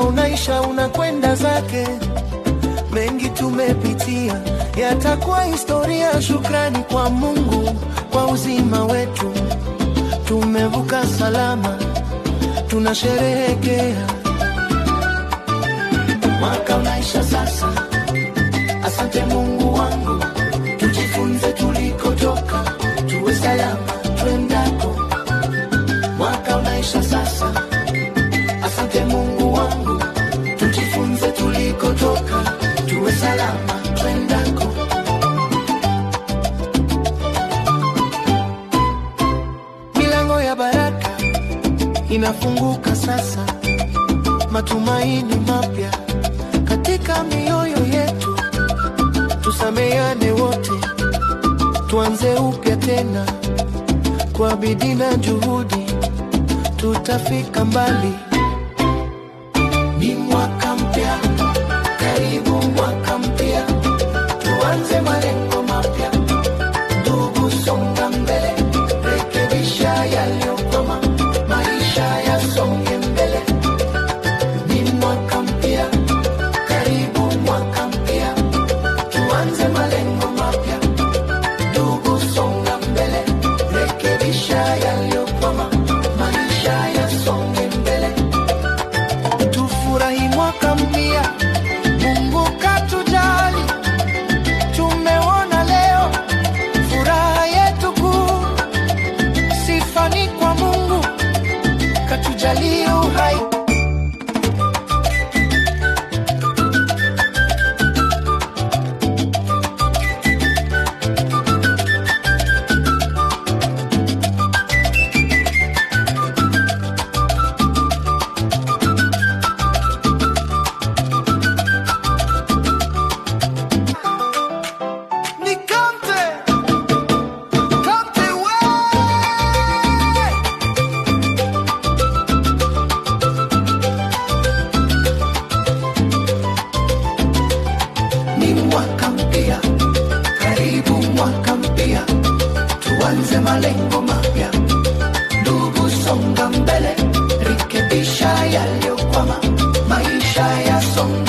unaisha unakwenda zake. Mengi tumepitia yatakuwa historia. Shukrani kwa Mungu kwa uzima wetu, tumevuka salama, tunasherehekea. Mwaka unaisha sasa, asante Mungu wangu, tujifunze tulikotoka, tuwe salama twendako. Mwaka unaisha sasa, asante Mungu wangu, tujifunze tulikotoka, tuwe salama twendako. Milango ya baraka inafunguka sasa, matumaini mapya katika mioyo yetu. Tusameane wote, tuanze upya tena, kwa bidii na juhudi tutafika mbali. Ni mwaka mpya, karibu mwaka mpya, tuanze malengo mapya. Ndugu, songa mbele, rekebisha yaliyokwama, maisha yasonge mbele. Ni mwaka mpya, karibu mwaka mpya, tuanze malengo mapya. Ndugu, songa mbele, rekebisha yaliyokwama, maisha yasonge mbele. Tufurahi mwaka mpya, Mungu katujali. Tumeona leo furaha yetu kuu, sifa ni kwa Mungu katujalia uhai. Tuanze malengo mapya. Ndugu, songa mbele, rekebisha yaliyokwama, maisha yasonge